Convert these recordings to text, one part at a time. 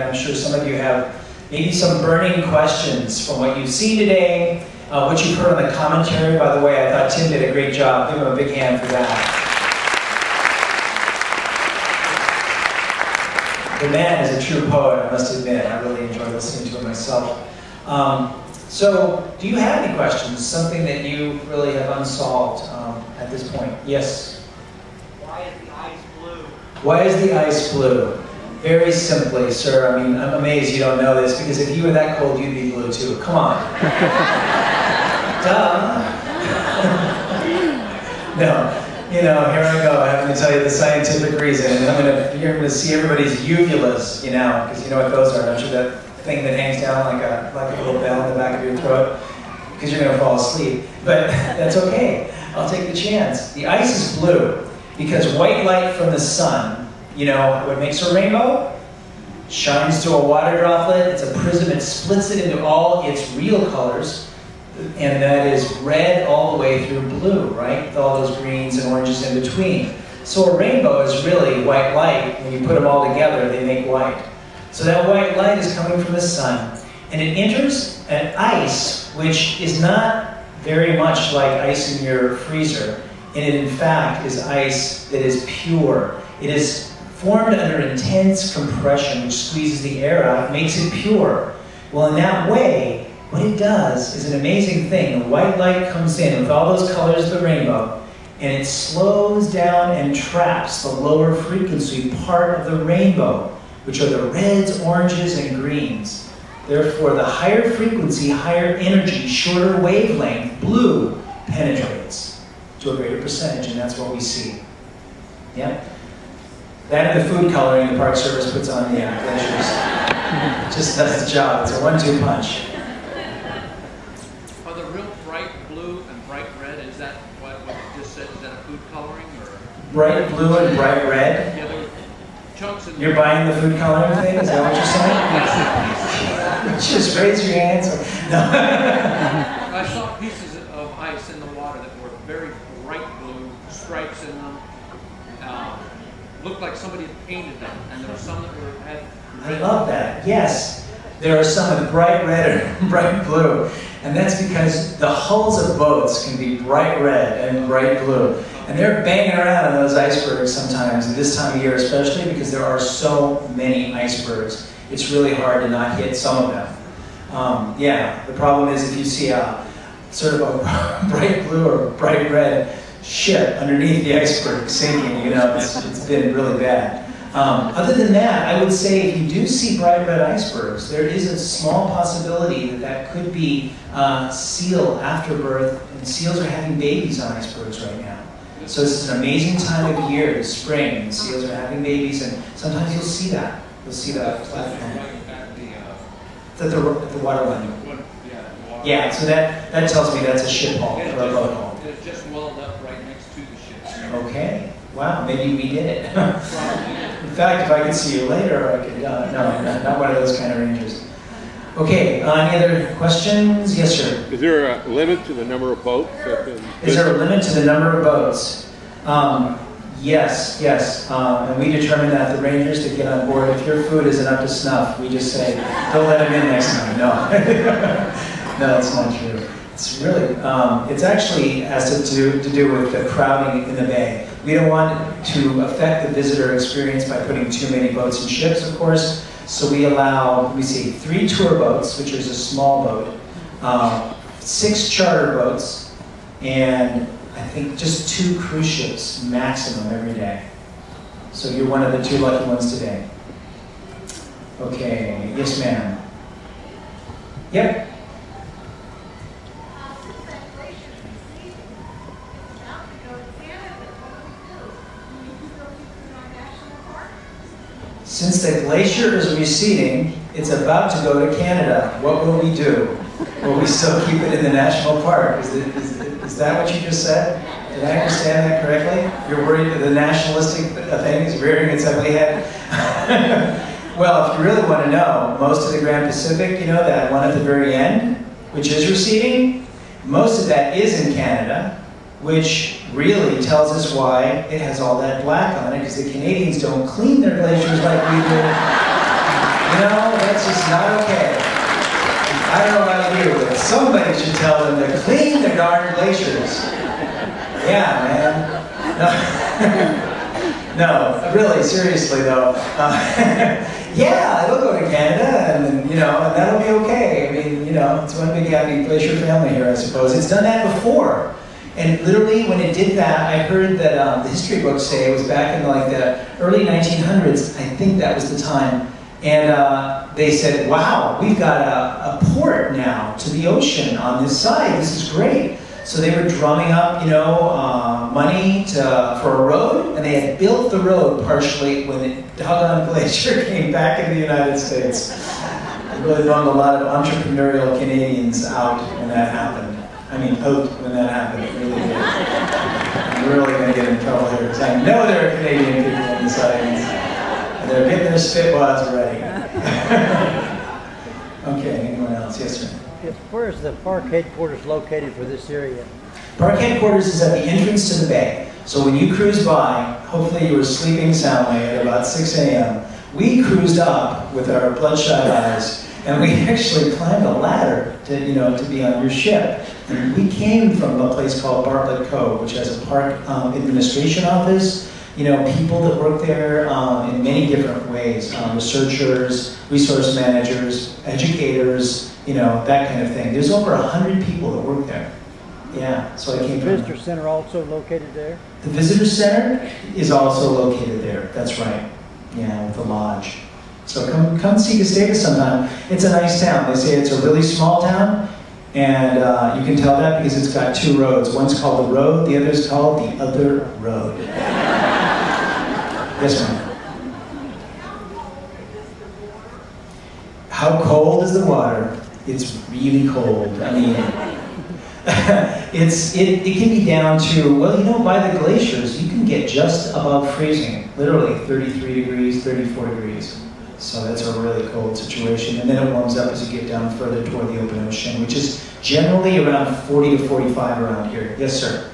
I'm sure some of you have maybe some burning questions from what you've seen today, what you've heard on the commentary. By the way, I thought Tim did a great job. Give him a big hand for that. The man is a true poet, I must admit. I really enjoy listening to him myself. So, do you have any questions? Something that you really have unsolved at this point? Yes? Why is the ice blue? Why is the ice blue? Very simply, sir. I mean, I'm amazed you don't know this, because if you were that cold, you'd be blue too. Come on. Duh. No. You know, here I go, having to tell you the scientific reason, and you're gonna see everybody's uvulas, you know, because you know what those are, don't you? That thing that hangs down like a little bell in the back of your throat, because you're gonna fall asleep. But that's okay. I'll take the chance. The ice is blue because white light from the sun, you know, what makes a rainbow? Shines through a water droplet. It's a prism. It splits it into all its real colors. And that is red all the way through blue, right? With all those greens and oranges in between. So a rainbow is really white light. When you put them all together, they make white. So that white light is coming from the sun. And it enters an ice, which is not very much like ice in your freezer. And it, in fact, is ice that is pure. It is formed under intense compression, which squeezes the air out, makes it pure. Well, in that way, what it does is an amazing thing. The white light comes in with all those colors of the rainbow, and it slows down and traps the lower frequency part of the rainbow, which are the reds, oranges, and greens. Therefore, the higher frequency, higher energy, shorter wavelength, blue, penetrates to a greater percentage, and that's what we see. Yeah? That and the food coloring the Park Service puts on the glaciers. Just does the job. It's a 1-2 punch. Are the real bright blue and bright red, is that what you just said? Is that a food coloring? Or? Bright blue and bright red? Yeah, there were chunks in You're buying the food coloring thing? Is that what you're saying? Just raise your hands. No. I saw pieces of ice in the water that were very bright blue, stripes in them. Looked like somebody had painted them, and there were some that had red. I love that. Yes, there are some with bright red and bright blue, and that's because the hulls of boats can be bright red and bright blue, and they're banging around on those icebergs sometimes, at this time of year especially, because there are so many icebergs. It's really hard to not hit some of them. Yeah, the problem is if you see a sort of a bright blue or bright red ship underneath the iceberg sinking, you know, it's been really bad. Other than that, I would say if you do see bright red icebergs, there is a small possibility that that could be seal afterbirth, and seals are having babies on icebergs right now. So this is an amazing time of year, the spring, and seals are having babies, and sometimes you'll see that. You'll see that platform. At the water line. Yeah, so that tells me that's a ship hull or a boat hull. It just welled up right next to the ship. Okay. Wow, maybe we did it. In fact, if I could see you later, I could, no, not one of those kind of rangers. Okay, any other questions? Yes, sir. Is there a limit to the number of boats? Is there a limit to the number of boats? Yes. And we determine that the rangers that get on board, if your food isn't up to snuff, we just say, don't let them in next time. No. No, that's not true. It's really, it's actually has to do with the crowding in the bay. We don't want to affect the visitor experience by putting too many boats and ships, of course. So we allow, let me see, 3 tour boats, which is a small boat, 6 charter boats, and I think just 2 cruise ships maximum every day. So you're one of the 2 lucky ones today. Okay, yes ma'am. Yep. Since the glacier is receding, it's about to go to Canada. What will we do? Will we still keep it in the national park? Is that what you just said? Did I understand that correctly? You're worried that the nationalistic thing is rearing its ugly head? Well, if you really want to know, most of the Grand Pacific, you know, that one at the very end, which is receding, most of that is in Canada, which really tells us why it has all that black on it, because the Canadians don't clean their glaciers like we do. You know, that's just not okay. I don't know about you, but somebody should tell them to clean their darn glaciers. Yeah, man. No, really, seriously though. Yeah, it'll go to Canada, and that'll be okay. I mean, it's one big happy glacier family here, I suppose. It's done that before. And literally, when it did that, I heard that the history books say it was back in like the early 1900s. I think that was the time. And they said, wow, we've got a port now to the ocean on this side. This is great. So they were drumming up, money for a road, and they had built the road partially when the doggone glacier came back into the United States. It really bummed a lot of entrepreneurial Canadians out when that happened. I mean, out when that happened, it really did. I'm really going to get in trouble here, because I know there are Canadian people in this audience, and they're getting their spitwads ready. Okay, anyone else? Yes, sir. Yes, where is the park headquarters located for this area? Park headquarters is at the entrance to the bay. So when you cruise by, hopefully you were sleeping soundly at about 6 a.m. We cruised up with our bloodshot eyes, and we actually climbed a ladder to be on your ship. And we came from a place called Bartlett Cove, which has a park administration office. People that work there in many different ways. Researchers, resource managers, educators, that kind of thing. There's over 100 people that work there. Yeah, so I came from... The Visitor Center also located there? The Visitor Center is also located there, that's right. Yeah, with the lodge. So come see Gustavus sometime. It's a nice town. They say it's a really small town, and you can tell that because it's got two roads. One's called the road, the other's called the other road. Yes, ma'am. How cold is the water? It's really cold. I mean, it can be down to, by the glaciers, you can get just above freezing, literally 33 degrees, 34 degrees. So that's a really cold situation. And then it warms up as you get down further toward the open ocean, which is generally around 40 to 45 around here. Yes, sir.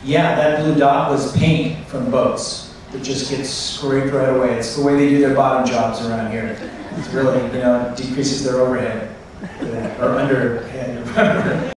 Yeah, that blue dot was paint from boats that just gets scraped right away. It's the way they do their bottom jobs around here. It's really, decreases their overhead or underhead.